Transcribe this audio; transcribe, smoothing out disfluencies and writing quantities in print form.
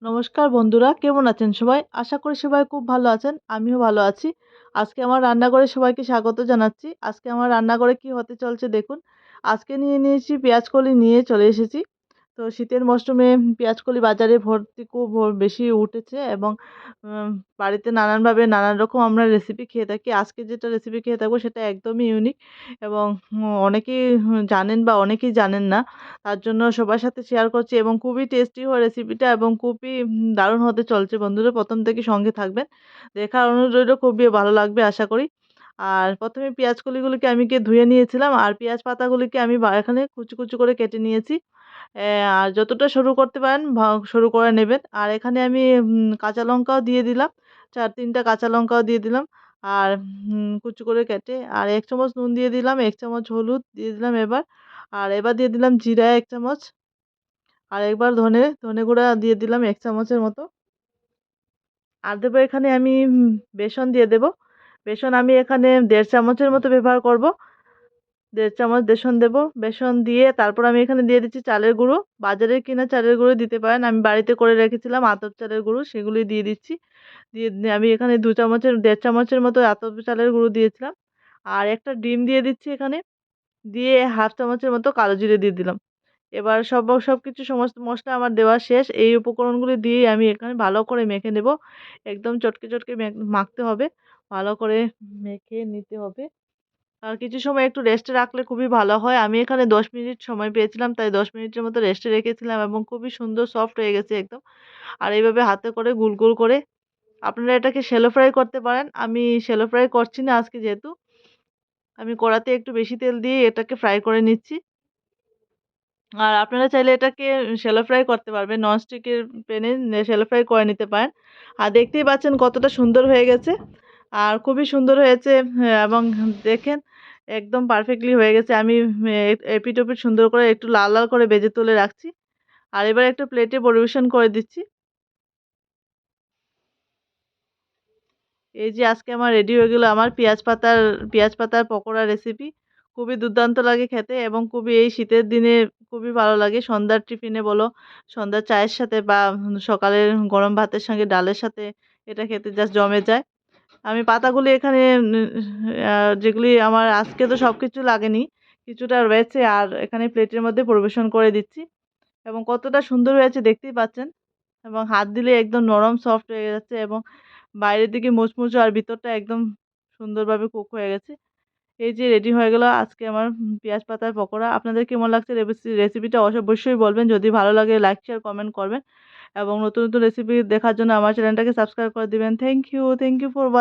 নমস্কার বন্ধুরা, কেমন আছেন সবাই? আশা করি সবাই খুব ভালো আছেন। আমিও ভালো আছি। আজকে আমার রান্নাঘরে সবাইকে স্বাগত জানাচ্ছি। আজকে আমার রান্নাঘরে কি হতে চলছে দেখুন। আজকে নিয়ে নিয়েছি পেঁয়াজকলি নিয়ে চলে এসেছি। তো শীতের মরশুমে পেঁয়াজকলি বাজারে ভর্তি খুব বেশি উঠেছে এবং উম বাড়িতে নানানভাবে নানান রকম আমরা রেসিপি খেয়ে থাকি। আজকে যেটা রেসিপি খেয়ে থাকবো সেটা একদমই ইউনিক এবং অনেকেই জানেন বা অনেকেই জানেন না। তার জন্য সবার সাথে শেয়ার করছি এবং খুবই টেস্টি হয় রেসিপিটা এবং খুবই দারুণ হতে চলছে। বন্ধুরা ১ম থেকে সঙ্গে থাকবেন। দেখার অনুরোধ রইলো, খুবই ভালো লাগবে আশা করি। আর ১ম এ পেঁয়াজ কলিগুলোকে আমি ধুয়ে নিয়েছিলাম আর পেঁয়াজ পাতাগুলিকে আমি এখানে কুচি, কুচি করে কেটে নিয়েছি। আর যতটা সরু করতে পারেন সরু করে নেবেন। আর এখানে আমি কাঁচা লঙ্কাও দিয়ে দিলাম। ৪-৩ টা কাঁচা লঙ্কাও দিয়ে দিলাম। আর কুচি করে কেটে আর ১ চামচ নুন দিয়ে দিলাম, ১ চামচ হলুদ দিয়ে দিলাম এবার। আর এবার দিয়ে দিলাম জিরা ১ চামচ। আর একবার ধনে গুঁড়া দিয়ে দিলাম ১ চামচের মতো। আর দেবো এখানে আমি বেসন দিয়ে দেবো। বেসন আমি এখানে ১.৫ চামচের মতো ব্যবহার করব। ১.৫ চামচ বেসন দেবো। বেসন দিয়ে তারপর আমি এখানে দিয়ে দিচ্ছি চালের গুঁড়ো। বাজারের কিনা চালের গুঁড়ো দিতে পারেন। আমি বাড়িতে করে রেখেছিলাম আতপ চালের গুঁড়ো, সেগুলি দিয়ে দিচ্ছি। দিয়ে আমি এখানে ২ চামচের ১.৫ চামচের মতো আতপ চালের গুঁড়ো দিয়েছিলাম। আর একটা ডিম দিয়ে দিচ্ছি এখানে। দিয়ে 1/2 চামচের মতো কালো জিরে দিয়ে দিলাম। এবার সবকিছু সমস্ত মসলা আমার দেওয়া শেষ। এই উপকরণগুলি দিয়েই আমি এখানে ভালো করে মেখে নেব। একদম চটকে, চটকে মাখতে হবে। ভালো করে মেখে নিতে হবে। আর কিছু সময় একটু রেস্টে রাখলে খুবই ভালো হয়। আমি এখানে ১০ মিনিট সময় পেয়েছিলাম, তাই 10 মিনিটের মতো রেস্টে রেখেছিলাম এবং খুবই সুন্দর সফট হয়ে গেছে একদম। আর এইভাবে হাতে করে গোল, গোল করে আপনারা এটাকে শ্যালো ফ্রাই করতে পারেন। আমি শ্যালো ফ্রাই করছি না আজকে যেহেতু। আমি কড়াতে একটু বেশি তেল দিয়ে এটাকে ফ্রাই করে নিচ্ছি। আর আপনারা চাইলে এটাকে শ্যালো ফ্রাই করতে পারবেন। ননস্টিকের প্যানে শ্যালো ফ্রাই করে নিতে পারেন। আর দেখতেই পাচ্ছেন কতটা সুন্দর হয়ে গেছে। আর খুবই সুন্দর হয়েছে এবং দেখেন একদম পারফেক্টলি হয়ে গেছে। আমি এপিঠ-ওপিঠ সুন্দর করে একটু লাল, লাল করে ভেজে তুলে রাখছি। আর এবার একটা প্লেটে পরিবেশন করে দিচ্ছি। এই যে আজকে আমার রেডি হয়ে গেল আমার পেঁয়াজ পাতার পকোড়া রেসিপি। খুবই দুর্দান্ত লাগে খেতে এবং খুবই এই শীতের দিনে খুবই ভালো লাগে। সন্ধ্যার টিফিনে বলো, সন্ধ্যার চায়ের সাথে বা সকালের গরম ভাতের সঙ্গে ডালের সাথে এটা খেতে জাস্ট জমে যায়। আমি পাতাগুলি এখানে যেগুলি আমার আজকে তো সবকিছু লাগেনি। কিছুটা রয়েছে আর এখানে প্লেটের মধ্যে পরিবেশন করে দিচ্ছি এবং কতটা সুন্দর হয়েছে দেখতেই পাচ্ছেন এবং হাত দিলে একদম নরম সফট হয়ে যাচ্ছে এবং বাইরের দিকে মুচমুচে আর ভিতরটা একদম সুন্দরভাবে কুক হয়ে গেছে। এই যে রেডি হয়ে গেল আজকে আমার পেঁয়াজ পাতার পকোড়া। আপনাদের কেমন লাগছে রেসিপিটা অবশ্যই বলবেন। যদি ভালো লাগে লাইক, শেয়ার, কমেন্ট করবেন এবং নতুন, নতুন রেসিপি দেখার জন্য আমার চ্যানেলটাকে সাবস্ক্রাইব করে দিবেন। Thank you for watching.